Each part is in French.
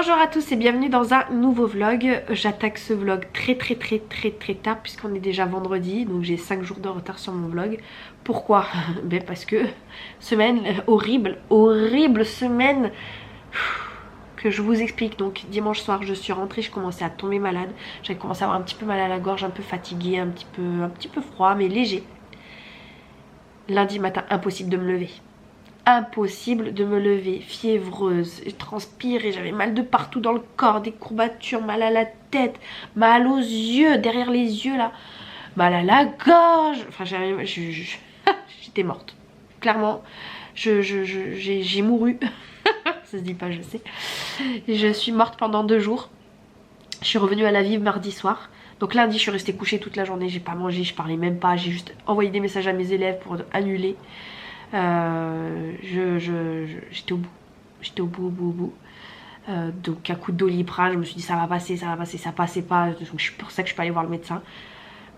Bonjour à tous et bienvenue dans un nouveau vlog. J'attaque ce vlog très tard puisqu'on est déjà vendredi, donc j'ai 5 jours de retard sur mon vlog. Pourquoi? Ben parce que semaine horrible semaine que je vous explique. Donc dimanche soir je suis rentrée, je commençais à tomber malade. J'avais commencé à avoir un petit peu mal à la gorge, un peu fatiguée, un petit peu froid mais léger. Lundi matin, impossible de me lever. Impossible de me lever, fiévreuse, je transpirais, j'avais mal de partout dans le corps, des courbatures, mal à la tête, mal aux yeux, derrière les yeux là, mal à la gorge, enfin j'étais morte, clairement, j'ai mouru, ça se dit pas je sais, je suis morte pendant 2 jours, je suis revenue à la vie mardi soir. Donc lundi je suis restée couchée toute la journée, j'ai pas mangé, je parlais même pas, j'ai juste envoyé des messages à mes élèves pour annuler. J'étais au bout. Donc à coup de Doliprane, je me suis dit ça va passer, ça passait pas. Donc c'est pour ça que je suis pas allée voir le médecin.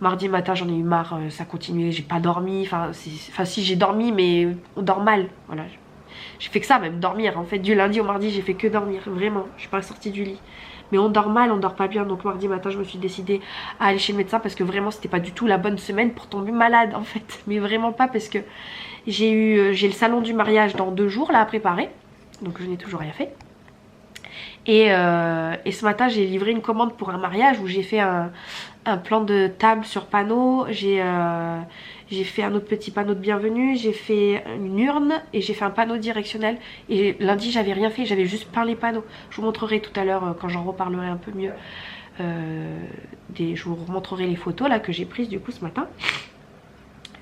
Mardi matin j'en ai eu marre, ça continuait, j'ai pas dormi. Enfin si j'ai dormi mais on dort mal. Voilà. J'ai fait que ça même, dormir. En fait du lundi au mardi j'ai fait que dormir, vraiment. Je suis pas sortie du lit. Mais on dort mal, on dort pas bien. Donc mardi matin je me suis décidée à aller chez le médecin parce que vraiment c'était pas du tout la bonne semaine pour tomber malade en fait. Mais vraiment pas parce que j'ai le salon du mariage dans 2 jours là à préparer. Donc je n'ai toujours rien fait. Et ce matin j'ai livré une commande pour un mariage où j'ai fait un plan de table sur panneau. J'ai fait un autre petit panneau de bienvenue. J'ai fait une urne et j'ai fait un panneau directionnel. Et lundi j'avais rien fait, j'avais juste peint les panneaux. Je vous montrerai tout à l'heure quand j'en reparlerai un peu mieux. Je vous montrerai les photos là que j'ai prises du coup ce matin.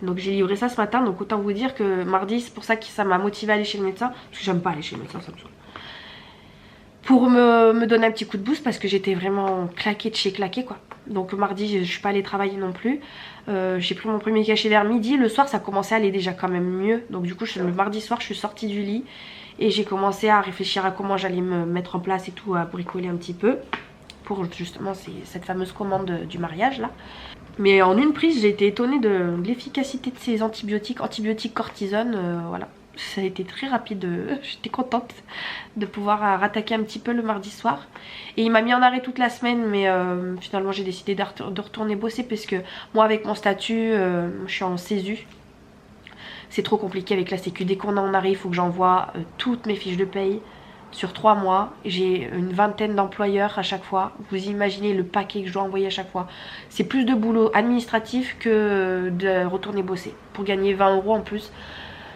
Donc j'ai livré ça ce matin, donc autant vous dire que mardi c'est pour ça que ça m'a motivé à aller chez le médecin. Parce que j'aime pas aller chez le médecin, ça me saoule. Pour me donner un petit coup de boost parce que j'étais vraiment claquée de chez claquée quoi. Donc mardi je suis pas allée travailler non plus. J'ai pris mon premier cachet vers midi. Le soir ça commençait à aller déjà quand même mieux. Donc du coup le mardi soir je suis sortie du lit. Et j'ai commencé à réfléchir à comment j'allais me mettre en place et tout, à bricoler un petit peu. Pour justement cette fameuse commande du mariage là. Mais en une prise j'ai été étonnée de l'efficacité de ces antibiotiques cortisone, voilà. Ça a été très rapide, j'étais contente de pouvoir rattaquer un petit peu le mardi soir. Et il m'a mis en arrêt toute la semaine mais finalement j'ai décidé de retourner bosser parce que moi avec mon statut, je suis en CESU. C'est trop compliqué avec la sécu, dès qu'on est en arrêt il faut que j'envoie toutes mes fiches de paye. Sur 3 mois, j'ai une vingtaine d'employeurs à chaque fois. Vous imaginez le paquet que je dois envoyer à chaque fois. C'est plus de boulot administratif que de retourner bosser. Pour gagner 20 € en plus,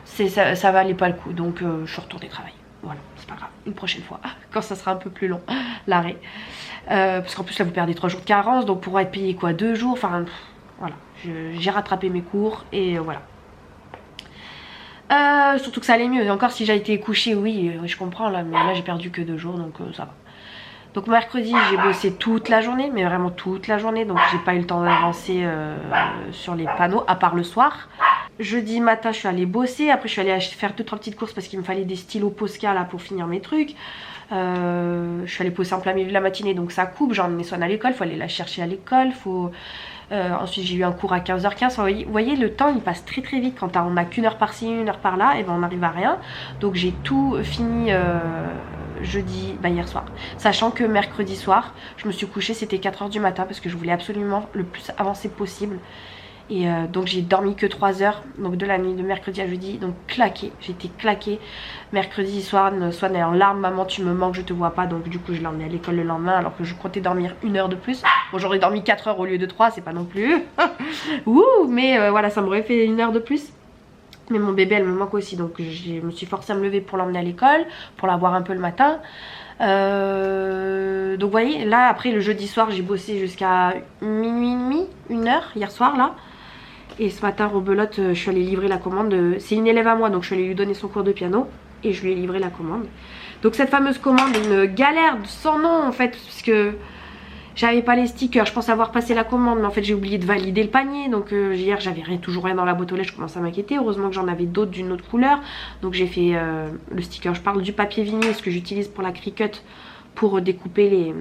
ça valait pas le coup. Donc je suis retournée travailler. Voilà, c'est pas grave. Une prochaine fois, quand ça sera un peu plus long, l'arrêt. Parce qu'en plus là vous perdez 3 jours de carence. Donc pour être payé quoi 2 jours. Enfin voilà, j'ai rattrapé mes cours et voilà. Surtout que ça allait mieux. Encore si j'ai été couchée, oui, je comprends là, mais là j'ai perdu que 2 jours donc ça va. Donc mercredi j'ai bossé toute la journée, mais vraiment toute la journée, donc j'ai pas eu le temps d'avancer sur les panneaux, à part le soir. Jeudi matin je suis allée bosser, après je suis allée faire 2-3 petites courses parce qu'il me fallait des stylos Posca là pour finir mes trucs. Je suis allée bosser en plein milieu de la matinée donc ça coupe, j'ai emmené Swan à l'école, faut aller la chercher à l'école, ensuite j'ai eu un cours à 15h15. Vous voyez le temps il passe très vite quand on a qu'une heure par-ci, une heure par-là, et ben on arrive à rien. Donc j'ai tout fini jeudi, hier soir. Sachant que mercredi soir, je me suis couchée, c'était 4h du matin parce que je voulais absolument le plus avancer possible. Et donc j'ai dormi que 3 heures, donc de la nuit de mercredi à jeudi, donc claquée, j'étais claquée. Mercredi soir, Swan est en larmes, maman tu me manques, je te vois pas, donc du coup je l'ai emmenée à l'école le lendemain alors que je comptais dormir 1 heure de plus. Bon j'aurais dormi 4 heures au lieu de 3, c'est pas non plus, ouh, mais voilà ça m'aurait fait 1 heure de plus. Mais mon bébé elle me manque aussi, donc je me suis forcée à me lever pour l'emmener à l'école, pour la voir un peu le matin. Donc vous voyez, là après le jeudi soir j'ai bossé jusqu'à minuit et demi, 1h hier soir là. Et ce matin, rebelote, je suis allée livrer la commande. C'est une élève à moi, donc je suis allée lui donner son cours de piano. Et je lui ai livré la commande. Donc cette fameuse commande, une galère sans nom en fait. Parce que j'avais pas les stickers. Je pense avoir passé la commande, mais en fait j'ai oublié de valider le panier. Donc hier, j'avais toujours rien dans la boîte aux lettres. Je commençais à m'inquiéter. Heureusement que j'en avais d'autres d'une autre couleur. Donc j'ai fait le sticker. Je parle du papier vinyle, ce que j'utilise pour la Cricut. Pour découper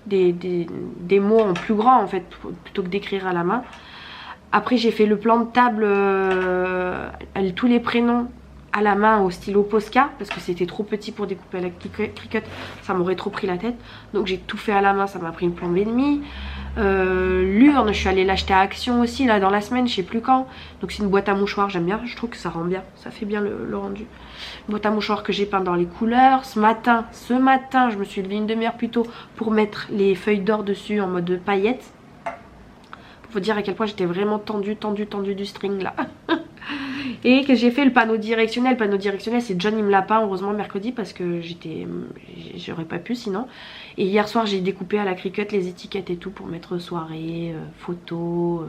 des mots en plus grand en fait. Plutôt que d'écrire à la main. Après j'ai fait le plan de table, tous les prénoms à la main au stylo Posca parce que c'était trop petit pour découper à la Cricut, ça m'aurait trop pris la tête. Donc j'ai tout fait à la main, ça m'a pris une plombe et demie. L'urne, je suis allée l'acheter à Action aussi là dans la semaine, je sais plus quand. Donc c'est une boîte à mouchoirs, j'aime bien, je trouve que ça rend bien, ça fait bien le rendu. Une boîte à mouchoirs que j'ai peint dans les couleurs. Ce matin, je me suis levée une demi-heure plus tôt pour mettre les feuilles d'or dessus en mode paillettes. Pour vous dire à quel point j'étais vraiment tendue du string là. Et que j'ai fait le panneau directionnel. Le panneau directionnel, c'est John, il me l'a peint heureusement mercredi parce que j'aurais pas pu sinon. Et hier soir, j'ai découpé à la Cricut les étiquettes et tout pour mettre soirée, photo,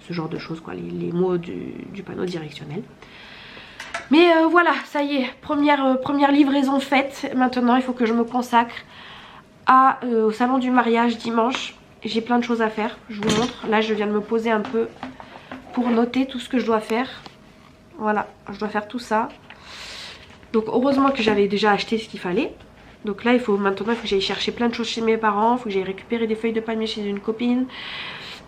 ce genre de choses quoi, les mots du panneau directionnel. Mais voilà, ça y est, première livraison faite. Maintenant, il faut que je me consacre au salon du mariage dimanche. J'ai plein de choses à faire, je vous montre. Là, je viens de me poser un peu pour noter tout ce que je dois faire. Voilà, je dois faire tout ça. Donc heureusement que j'avais déjà acheté ce qu'il fallait. Donc là, maintenant, il faut que j'aille chercher plein de choses chez mes parents. Il faut que j'aille récupérer des feuilles de palmier chez une copine.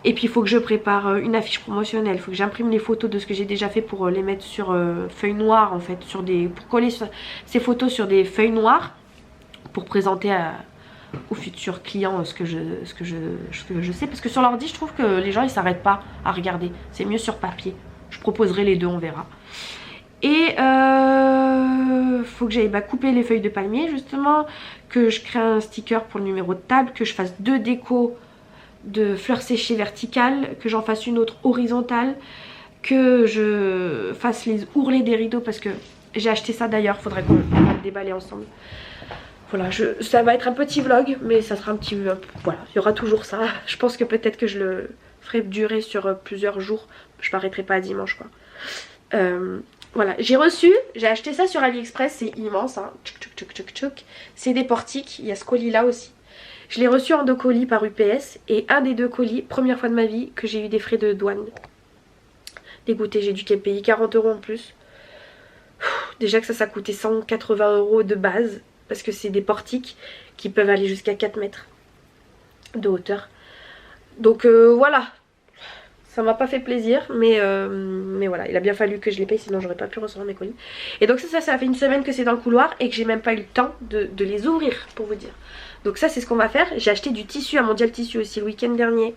Et puis il faut que je prépare une affiche promotionnelle. Il faut que j'imprime les photos de ce que j'ai déjà fait pour les mettre sur feuilles noires en fait. Pour coller ces photos sur des feuilles noires. Pour présenter aux futurs clients ce que je sais. Parce que sur l'ordi, je trouve que les gens ils s'arrêtent pas à regarder. C'est mieux sur papier. Je proposerai les deux, on verra. Et faut que j'aille couper les feuilles de palmier justement. Que je crée un sticker pour le numéro de table. Que je fasse 2 décos de fleurs séchées verticales, que j'en fasse une autre horizontale, que je fasse les ourlets des rideaux parce que j'ai acheté ça d'ailleurs, faudrait qu'on le déballer ensemble. Voilà, ça va être un petit vlog, mais ça sera un petit... voilà, il y aura toujours ça. Je pense que peut-être que je le ferai durer sur plusieurs jours. Je m'arrêterai pas à dimanche quoi. Voilà, j'ai acheté ça sur AliExpress, c'est immense, hein. C'est des portiques, il y a ce colis là aussi. Je l'ai reçu en 2 colis par UPS et un des 2 colis, première fois de ma vie que j'ai eu des frais de douane. Dégoûté, j'ai dû payer 40 € en plus. Déjà que ça coûtait 180 € de base parce que c'est des portiques qui peuvent aller jusqu'à 4 mètres de hauteur. Donc voilà, ça m'a pas fait plaisir mais voilà, il a bien fallu que je les paye sinon j'aurais pas pu recevoir mes colis. Et donc ça fait une semaine que c'est dans le couloir et que j'ai même pas eu le temps de les ouvrir pour vous dire. Donc ça c'est ce qu'on va faire. J'ai acheté du tissu à Mondial Tissu aussi le week-end dernier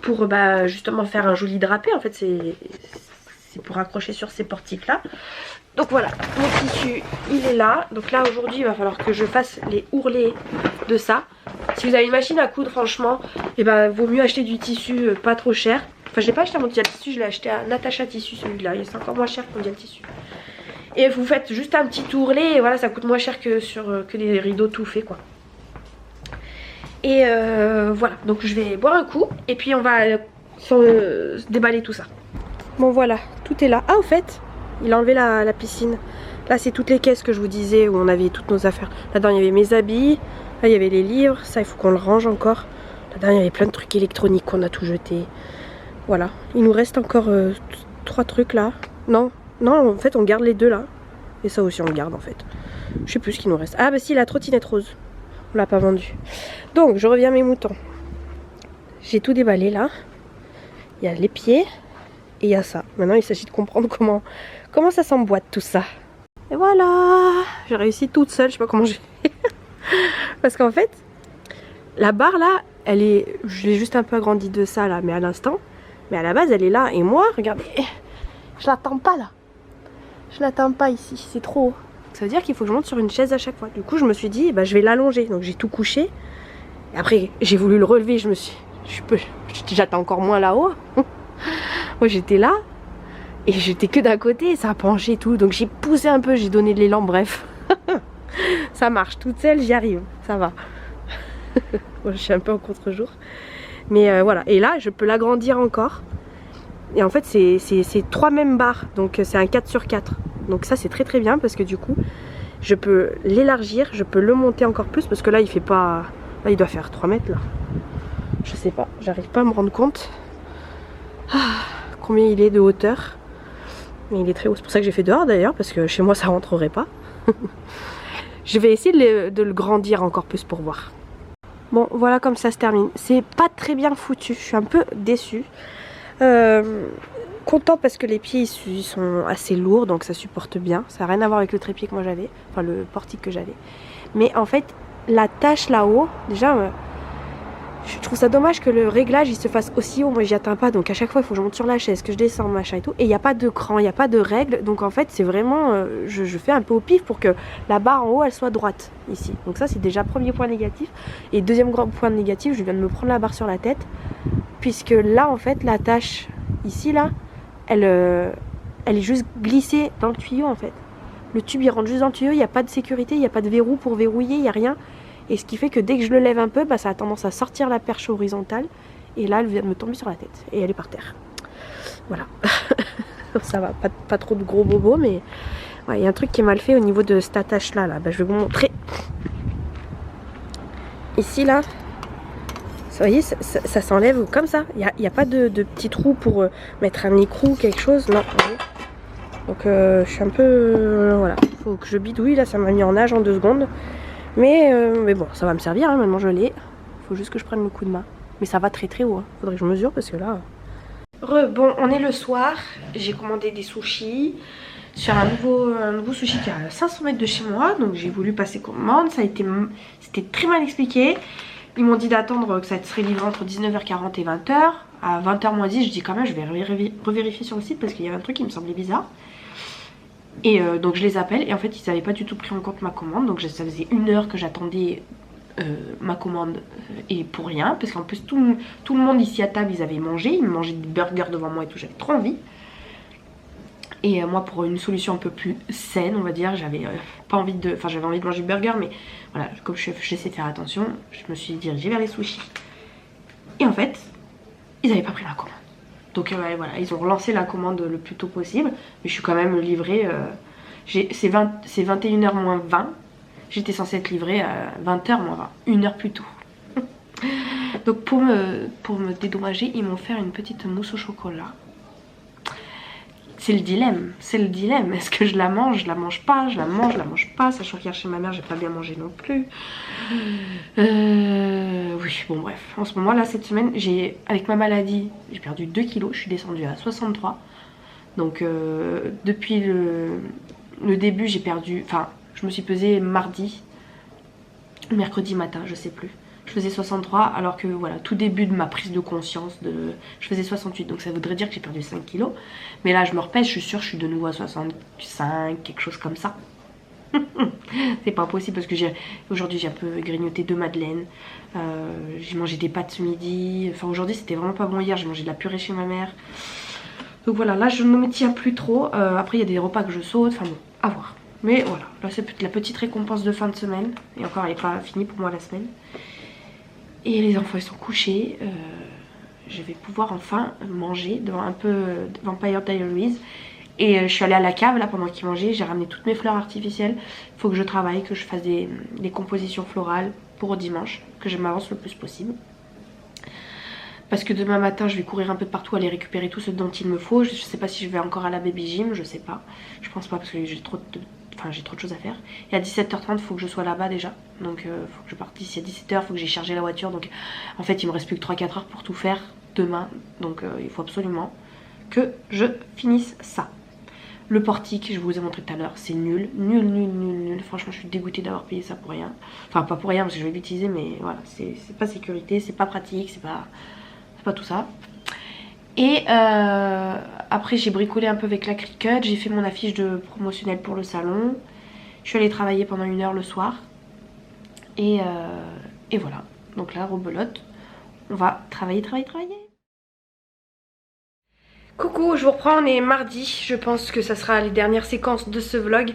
pour justement faire un joli drapé. En fait c'est pour accrocher sur ces portiques là. Donc voilà, mon tissu il est là. Donc là aujourd'hui il va falloir que je fasse les ourlets de ça. Si vous avez une machine à coudre franchement, vaut mieux acheter du tissu pas trop cher. Enfin je l'ai pas acheté à Mondial Tissu, je l'ai acheté à Natacha Tissu celui-là. C'est encore moins cher que Mondial Tissu. Et vous faites juste un petit ourlet et voilà, ça coûte moins cher que des rideaux tout faits quoi. Et voilà, donc je vais boire un coup et puis on va déballer tout ça. Bon voilà, tout est là. Ah au fait, il a enlevé la piscine. Là c'est toutes les caisses que je vous disais où on avait toutes nos affaires. Là-dedans il y avait mes habits, là il y avait les livres, ça il faut qu'on le range encore. Là-dedans il y avait plein de trucs électroniques qu'on a tout jeté. Voilà, il nous reste encore 3 trucs là. Non, en fait on garde les 2 là. Et ça aussi on le garde en fait. Je sais plus ce qu'il nous reste. Ah bah si, la trottinette rose. On l'a pas vendue. Donc je reviens à mes moutons. J'ai tout déballé là. Il y a les pieds et il y a ça. Maintenant il s'agit de comprendre comment ça s'emboîte tout ça. Et voilà, j'ai réussi toute seule, je sais pas comment j'ai fait. Parce qu'en fait, la barre là, je l'ai juste un peu agrandie de ça là, mais à l'instant. Mais à la base elle est là. Et moi, regardez, je l'attends pas là. Je l'attends pas ici, c'est trop haut. Ça veut dire qu'il faut que je monte sur une chaise à chaque fois. Du coup je me suis dit, je vais l'allonger. Donc j'ai tout couché. Et après j'ai voulu le relever, j'attends encore moins là-haut. Moi j'étais là. Et j'étais que d'un côté, ça a penché et tout. Donc j'ai poussé un peu, j'ai donné de l'élan, bref. Ça marche, toute seule j'y arrive, ça va. Bon, je suis un peu en contre-jour. Mais voilà, et là je peux l'agrandir encore. Et en fait c'est 3 mêmes barres, donc c'est un 4x4. Donc ça c'est très très bien parce que du coup je peux l'élargir, je peux le monter encore plus. Parce que là il fait pas... Là il doit faire 3 mètres là. Je sais pas, j'arrive pas à me rendre compte combien il est de hauteur. Mais il est très haut, c'est pour ça que j'ai fait dehors d'ailleurs. Parce que chez moi ça rentrerait pas. Je vais essayer de le grandir encore plus pour voir. Bon voilà comme ça se termine. C'est pas très bien foutu, je suis un peu déçue. contente parce que les pieds ils sont assez lourds, donc ça supporte bien. Ça n'a rien à voir avec le trépied que moi j'avais, enfin le portique que j'avais. Mais en fait, la tâche là-haut, déjà, je trouve ça dommage que le réglage il se fasse aussi haut. Moi j'y atteins pas, donc à chaque fois il faut que je monte sur la chaise, que je descende, machin et tout. Et il n'y a pas de cran, il n'y a pas de règle. Donc en fait c'est vraiment, je fais un peu au pif pour que la barre en haut elle soit droite ici. Donc ça c'est déjà premier point négatif. Et deuxième grand point négatif, je viens de me prendre la barre sur la tête. Puisque là en fait la tâche ici là, elle est juste glissée dans le tuyau en fait. Le tube il rentre juste dans le tuyau, il n'y a pas de sécurité, il n'y a pas de verrou pour verrouiller, il n'y a rien. Et ce qui fait que dès que je le lève un peu, bah, ça a tendance à sortir la perche horizontale. Et là, elle vient de me tomber sur la tête. Et elle est par terre. Voilà. Ça va, pas trop de gros bobos, mais il y a un truc qui est mal fait au niveau de cette attache-là. Là. Bah, je vais vous montrer. Ici, là, vous voyez, ça s'enlève comme ça. Il n'y a pas de petit trou pour mettre un écrou ou quelque chose. Non. Donc, je suis un peu... voilà. Il faut que je bidouille. Là, ça m'a mis en nage en 2 secondes. Mais bon, ça va me servir, hein, maintenant je l'ai. Faut juste que je prenne le coup de main. Mais ça va très très haut, hein. Faudrait que je mesure parce que là... Bon, on est le soir. J'ai commandé des sushis sur un nouveau sushi qui est à 500 mètres de chez moi. Donc j'ai voulu passer commande. C'était très mal expliqué. Ils m'ont dit d'attendre que ça serait livré entre 19h40 et 20h. À 20h moins 10, je dis quand même, je vais revérifier sur le site parce qu'il y avait un truc qui me semblait bizarre. Et donc je les appelle et en fait ils n'avaient pas du tout pris en compte ma commande. Donc ça faisait 1 heure que j'attendais ma commande et pour rien. Parce qu'en plus tout le monde ici à table ils avaient mangé. Ils mangeaient des burgers devant moi et tout, j'avais trop envie. Et moi pour une solution un peu plus saine on va dire, j'avais pas envie de... Enfin j'avais envie de manger burger mais voilà, comme j'essaie de faire attention, je me suis dirigée vers les sushis. Et en fait ils n'avaient pas pris ma commande. Donc voilà, ils ont relancé la commande le plus tôt possible. Mais je suis quand même livrée. C'est 21h moins 20. J'étais censée être livrée à 20h moins 20. 1 heure plus tôt. Donc pour me dédommager, ils m'ont fait une petite mousse au chocolat. C'est le dilemme. C'est le dilemme. Est-ce que je la mange pas, je la mange pas. Sachant qu'hier chez ma mère, j'ai pas bien mangé non plus. Oui, bon bref. En ce moment là, cette semaine, avec ma maladie, j'ai perdu 2 kilos. Je suis descendue à 63. Donc depuis le début, j'ai perdu... Enfin, je me suis pesée mercredi matin, je sais plus. Je faisais 63 alors que voilà, tout début de ma prise de conscience, je faisais 68. Donc ça voudrait dire que j'ai perdu 5 kilos. Mais là je me repèse, je suis sûre que je suis de nouveau à 65, quelque chose comme ça. C'est pas possible parce que aujourd'hui j'ai un peu grignoté 2 madeleines. J'ai mangé des pâtes ce midi. Enfin aujourd'hui c'était vraiment pas bon. Hier j'ai mangé de la purée chez ma mère. Donc voilà, là je ne me tiens plus trop. Après il y a des repas que je saute. Enfin bon, à voir. Mais voilà, là c'est la petite récompense de fin de semaine. Et encore elle n'est pas finie pour moi la semaine. Et les enfants ils sont couchés. Je vais pouvoir enfin manger devant un peu Vampire Diaries. Et je suis allée à la cave là pendant qu'ils mangeaient. J'ai ramené toutes mes fleurs artificielles. Il faut que je travaille, que je fasse des compositions florales pour dimanche. Que je m'avance le plus possible. Parce que demain matin je vais courir un peu de partout, aller récupérer tout ce dont il me faut. Je sais pas si je vais encore à la baby gym, je sais pas. Je pense pas parce que j'ai trop de choses à faire. Et à 17h30 il faut que je sois là-bas déjà. Donc il faut que je parte d'ici à 17h, il faut que j'ai chargé la voiture. Donc en fait il me reste plus que 3-4 heures pour tout faire demain. Donc il faut absolument que je finisse ça. Le portique, je vous ai montré tout à l'heure, c'est nul. Nul. Franchement je suis dégoûtée d'avoir payé ça pour rien. Enfin pas pour rien parce que je vais l'utiliser mais voilà, c'est pas sécurité, c'est pas pratique, c'est pas tout ça. Et après j'ai bricolé un peu avec la Cricut. J'ai fait mon affiche de promotionnel pour le salon. Je suis allée travailler pendant 1 heure le soir. Et voilà. Donc là, rebelote. On va travailler. Coucou, je vous reprends, on est mardi. Je pense que ça sera les dernières séquences de ce vlog.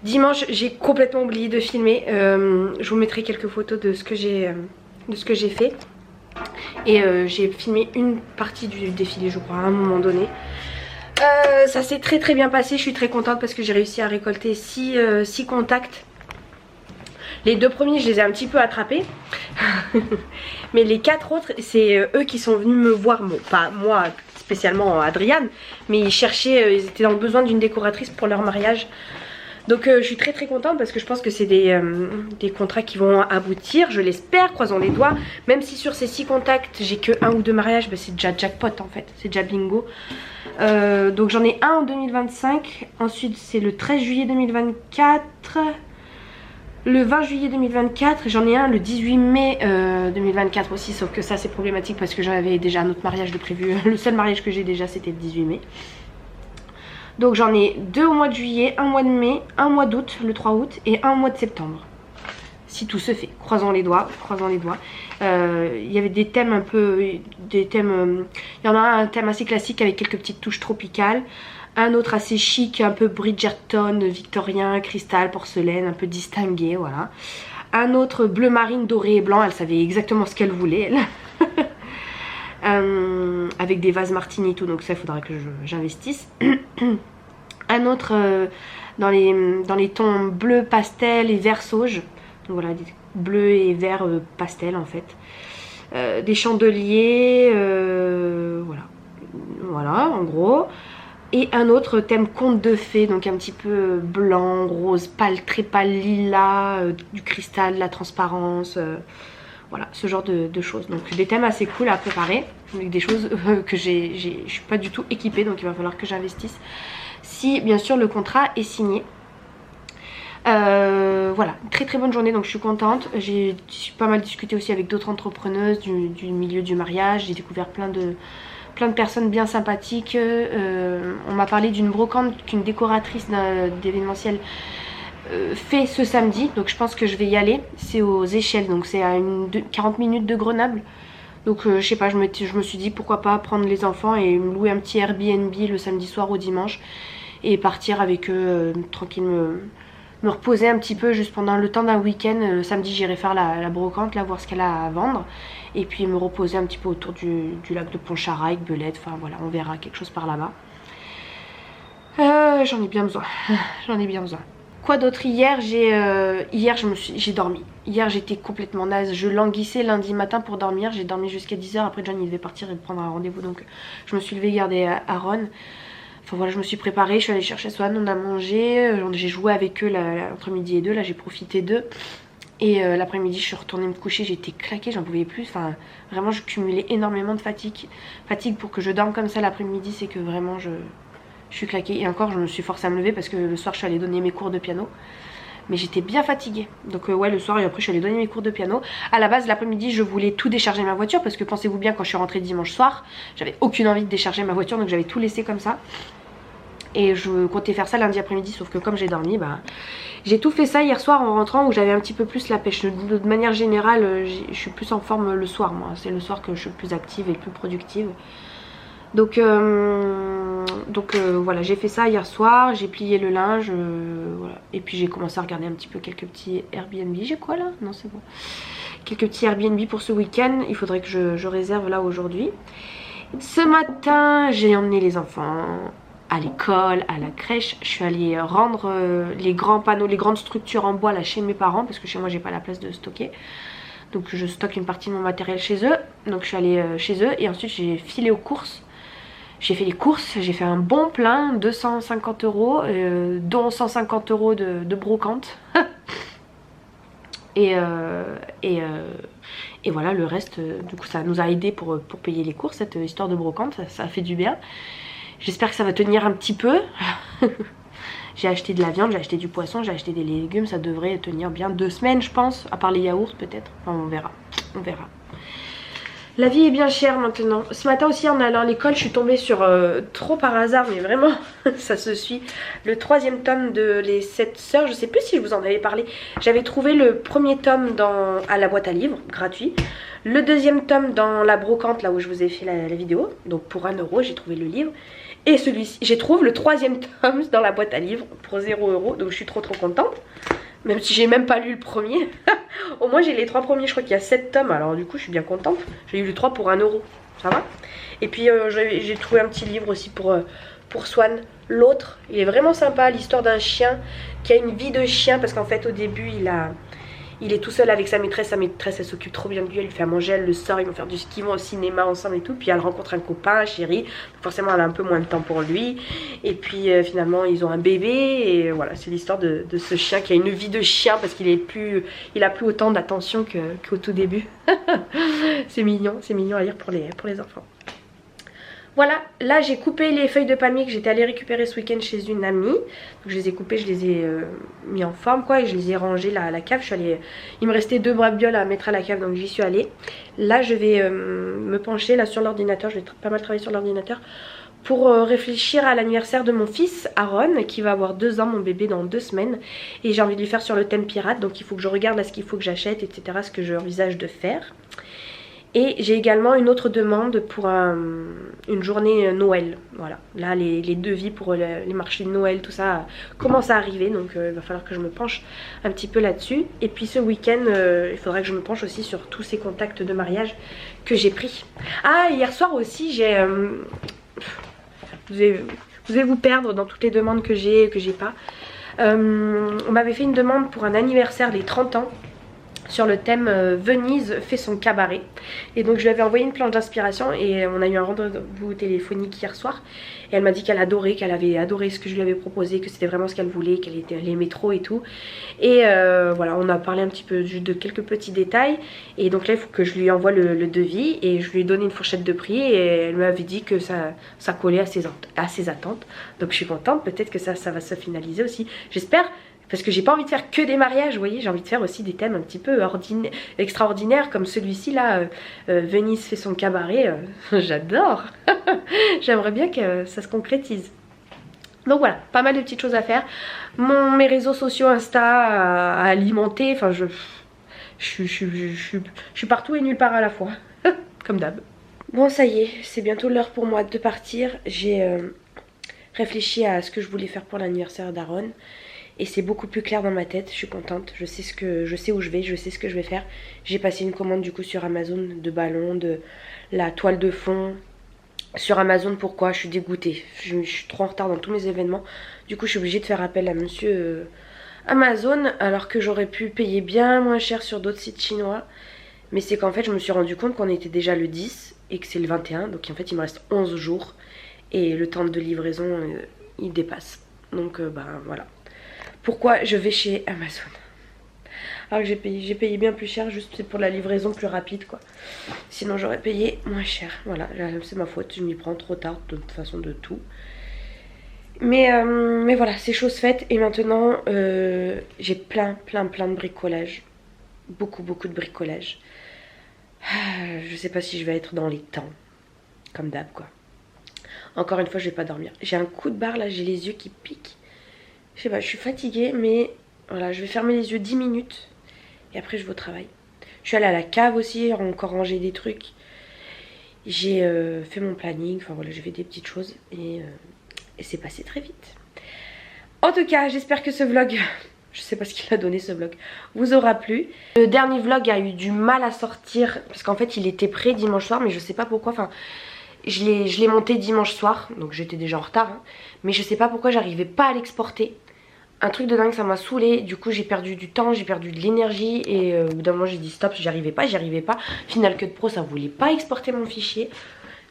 Dimanche, j'ai complètement oublié de filmer. Je vous mettrai quelques photos de ce que j'ai fait. Et j'ai filmé une partie du défilé je crois à un moment donné. Ça s'est très bien passé, je suis très contente parce que j'ai réussi à récolter 6 contacts. Les 2 premiers je les ai un petit peu attrapés. Mais les 4 autres c'est eux qui sont venus me voir, bon, pas moi spécialement Adriane, mais ils cherchaient, ils étaient dans le besoin d'une décoratrice pour leur mariage. Donc je suis très très contente parce que je pense que c'est des contrats qui vont aboutir, je l'espère, croisons les doigts. Même si sur ces 6 contacts j'ai que 1 ou 2 mariages, bah, c'est déjà jackpot en fait, c'est déjà bingo. Donc j'en ai un en 2025, ensuite c'est le 13 juillet 2024, le 20 juillet 2024, j'en ai un le 18 mai 2024 aussi, sauf que ça c'est problématique parce que j'avais déjà un autre mariage de prévu, le seul mariage que j'ai déjà c'était le 18 mai. Donc j'en ai 2 au mois de juillet, 1 mois de mai, 1 mois d'août, le 3 août et 1 mois de septembre. Si tout se fait, croisons les doigts, croisons les doigts. Il y avait des thèmes un peu, il y en a un thème assez classique avec quelques petites touches tropicales. Un autre assez chic, un peu Bridgerton, victorien, cristal, porcelaine, un peu distingué, voilà. Un autre bleu marine, doré et blanc, elle savait exactement ce qu'elle voulait, elle. Avec des vases martini et tout, donc ça il faudra que j'investisse. Un autre dans les tons bleu pastel et vert sauge. Donc voilà, bleu et vert pastel en fait. Des chandeliers, voilà en gros. Et un autre thème conte de fées, donc un petit peu blanc, rose, pâle, très pâle, lilas, du cristal, de la transparence, voilà, ce genre de choses. Donc des thèmes assez cool à préparer, avec des choses que je suis pas du tout équipée, donc il va falloir que j'investisse. Si bien sûr le contrat est signé. Voilà, très très bonne journée, donc je suis contente. J'ai pas mal discuté aussi avec d'autres entrepreneuses du milieu du mariage. J'ai découvert plein de personnes bien sympathiques. On m'a parlé d'une brocante qu'une décoratrice d'événementiel fait ce samedi, donc je pense que je vais y aller. C'est aux Échelles, donc c'est à 40 minutes de Grenoble. Donc je sais pas, je me suis dit pourquoi pas prendre les enfants et me louer un petit Airbnb le samedi soir au dimanche et partir avec eux tranquille, me reposer un petit peu juste pendant le temps d'un week-end. Samedi j'irai faire la brocante, là voir ce qu'elle a à vendre. Et puis me reposer un petit peu autour du lac de Pontcharra avec Belette. Enfin voilà, on verra quelque chose par là-bas. J'en ai bien besoin. J'en ai bien besoin. Quoi d'autre? Hier j'ai dormi. Hier j'étais complètement naze. Je languissais lundi matin pour dormir. J'ai dormi jusqu'à 10 h. Après John il devait partir et prendre un rendez-vous. Donc je me suis levée garder Aaron. Enfin voilà, je me suis préparée, je suis allée chercher Swan, on a mangé, j'ai joué avec eux entre midi et 2, là j'ai profité d'eux. Et l'après-midi je suis retournée me coucher, j'étais claquée, j'en pouvais plus, enfin vraiment je cumulais énormément de fatigue. Fatigue pour que je dorme comme ça l'après-midi, c'est que vraiment je suis claquée. Et encore je me suis forcée à me lever parce que le soir je suis allée donner mes cours de piano. Mais j'étais bien fatiguée. Donc ouais, le soir et après je suis allée donner mes cours de piano. À la base l'après-midi je voulais tout décharger ma voiture parce que pensez-vous bien, quand je suis rentrée dimanche soir, j'avais aucune envie de décharger ma voiture, donc j'avais tout laissé comme ça. Et je comptais faire ça lundi après-midi, sauf que comme j'ai dormi, bah, j'ai tout fait ça hier soir en rentrant, où j'avais un petit peu plus la pêche. De manière générale, je suis plus en forme le soir, moi. C'est le soir que je suis plus active et plus productive. Donc voilà, j'ai fait ça hier soir, j'ai plié le linge, voilà. Et puis j'ai commencé à regarder un petit peu quelques petits Airbnb. J'ai quoi là? Non, c'est bon. Quelques petits Airbnb pour ce week-end. Il faudrait que je réserve là aujourd'hui. Ce matin, j'ai emmené les enfants à l'école, à la crèche. Je suis allée rendre les grands panneaux, les grandes structures en bois là chez mes parents, parce que chez moi j'ai pas la place de stocker. Donc je stocke une partie de mon matériel chez eux. Donc je suis allée chez eux et ensuite j'ai filé aux courses. J'ai fait les courses, j'ai fait un bon plein, 250 €, dont 150 € de brocante. Et voilà, le reste, du coup ça nous a aidé pour payer les courses, cette histoire de brocante, ça a fait du bien. J'espère que ça va tenir un petit peu. J'ai acheté de la viande, j'ai acheté du poisson, j'ai acheté des légumes, ça devrait tenir bien 2 semaines je pense, à part les yaourts peut-être. Enfin on verra, on verra. La vie est bien chère maintenant. Ce matin aussi en allant à l'école je suis tombée sur, trop par hasard mais vraiment ça se suit, le 3e tome de Les 7 sœurs. Je sais plus si je vous en avais parlé. J'avais trouvé le premier tome à la boîte à livres, gratuit. Le 2e tome dans la brocante, là où je vous ai fait la vidéo. Donc pour 1 € j'ai trouvé le livre. Et celui-ci, j'ai trouvé le 3e tome dans la boîte à livres pour 0 €. Donc je suis trop contente. Même si j'ai même pas lu le premier. Au moins j'ai les 3 premiers, je crois qu'il y a 7 tomes. Alors du coup je suis bien contente. J'ai eu le 3 pour 1 €. Ça va. Et puis j'ai trouvé un petit livre aussi pour Swan. L'autre, il est vraiment sympa. L'histoire d'un chien qui a une vie de chien. Parce qu'en fait au début Il est tout seul avec sa maîtresse elle s'occupe trop bien de lui, elle lui fait à manger, elle le sort, ils vont faire du ski, ils vont au cinéma ensemble et tout. Puis elle rencontre un copain, un chéri, forcément elle a un peu moins de temps pour lui. Et puis finalement ils ont un bébé et voilà, c'est l'histoire de ce chien qui a une vie de chien parce qu'il a plus autant d'attention qu'au tout début. C'est mignon à lire pour les enfants. Voilà, là j'ai coupé les feuilles de palmier que j'étais allée récupérer ce week-end chez une amie. Donc je les ai coupées, je les ai mis en forme quoi, et je les ai rangées là à la cave. Il me restait 2 brabioles à mettre à la cave, donc j'y suis allée. Là je vais me pencher là sur l'ordinateur, je vais pas mal travailler sur l'ordinateur pour réfléchir à l'anniversaire de mon fils Aaron qui va avoir 2 ans, mon bébé, dans 2 semaines. Et j'ai envie de lui faire sur le thème pirate, donc il faut que je regarde là ce qu'il faut que j'achète, etc. Ce que j'envisage de faire. Et j'ai également une autre demande pour une journée Noël. Voilà, là les devis pour les marchés de Noël, tout ça commence à arriver. Donc il va falloir que je me penche un petit peu là-dessus. Et puis ce week-end, il faudra que je me penche aussi sur tous ces contacts de mariage que j'ai pris. Ah, hier soir aussi, j'ai... vous allez vous perdre dans toutes les demandes que j'ai et que j'ai pas. On m'avait fait une demande pour un anniversaire des 30 ans. Sur le thème Venise fait son cabaret. Et donc je lui avais envoyé une planche d'inspiration et on a eu un rendez-vous téléphonique hier soir. Et elle m'a dit qu'elle adorait, qu'elle avait adoré ce que je lui avais proposé, que c'était vraiment ce qu'elle voulait, qu'elle aimait trop et tout. Et voilà, on a parlé un petit peu de quelques petits détails. Et donc là il faut que je lui envoie le devis et je lui ai donné une fourchette de prix. Et elle m'avait dit que ça collait à ses attentes. Donc je suis contente, peut-être que ça va se finaliser aussi. J'espère. Parce que j'ai pas envie de faire que des mariages, vous voyez, j'ai envie de faire aussi des thèmes un petit peu extraordinaires comme celui-ci là, Venise fait son cabaret, j'adore. J'aimerais bien que ça se concrétise. Donc voilà, pas mal de petites choses à faire. Mes réseaux sociaux, Insta à alimenter, enfin je suis partout et nulle part à la fois, comme d'hab. Bon ça y est, c'est bientôt l'heure pour moi de partir. J'ai réfléchi à ce que je voulais faire pour l'anniversaire d'Aaron. Et c'est beaucoup plus clair dans ma tête, je suis contente, je sais où je vais, je sais ce que je vais faire. J'ai passé une commande du coup sur Amazon de ballons, de la toile de fond. Sur Amazon, pourquoi? Je suis dégoûtée, je suis trop en retard dans tous mes événements. Du coup je suis obligée de faire appel à monsieur Amazon, alors que j'aurais pu payer bien moins cher sur d'autres sites chinois. Mais c'est qu'en fait je me suis rendu compte qu'on était déjà le 10 et que c'est le 21. Donc en fait il me reste 11 jours et le temps de livraison il dépasse. Donc ben voilà. Pourquoi je vais chez Amazon alors que j'ai payé bien plus cher, juste pour la livraison plus rapide quoi. Sinon j'aurais payé moins cher. Voilà, c'est ma faute, je m'y prends trop tard de toute façon de tout. Mais voilà, c'est chose faite. Et maintenant j'ai plein de bricolage. Beaucoup de bricolage. Je sais pas si je vais être dans les temps. Comme d'hab quoi. Encore une fois je vais pas dormir. J'ai un coup de barre là, j'ai les yeux qui piquent. Je sais pas, je suis fatiguée, mais voilà, je vais fermer les yeux 10 minutes et après je vais au travail. Je suis allée à la cave aussi, encore ranger des trucs. J'ai fait mon planning, enfin voilà, j'ai fait des petites choses et c'est passé très vite. En tout cas, j'espère que ce vlog, je sais pas ce qu'il a donné ce vlog, vous aura plu. Le dernier vlog a eu du mal à sortir parce qu'en fait il était prêt dimanche soir, mais je sais pas pourquoi, enfin... Je l'ai monté dimanche soir, donc j'étais déjà en retard, hein, mais je sais pas pourquoi j'arrivais pas à l'exporter. Un truc de dingue, ça m'a saoulé. Du coup j'ai perdu du temps, j'ai perdu de l'énergie et au bout d'un moment j'ai dit stop, j'y arrivais pas. Final Cut Pro ça voulait pas exporter mon fichier.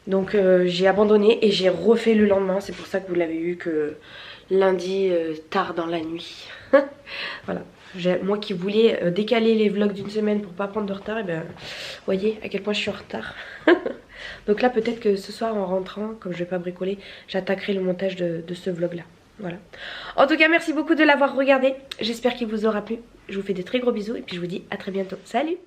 Donc j'ai abandonné et j'ai refait le lendemain. C'est pour ça que vous l'avez eu que lundi tard dans la nuit. Voilà. Moi qui voulais décaler les vlogs d'une semaine pour pas prendre de retard, et ben voyez à quel point je suis en retard. Donc là peut-être que ce soir en rentrant, comme je vais pas bricoler, j'attaquerai le montage de ce vlog là. Voilà. En tout cas merci beaucoup de l'avoir regardé. J'espère qu'il vous aura plu. Je vous fais de très gros bisous et puis je vous dis à très bientôt. Salut!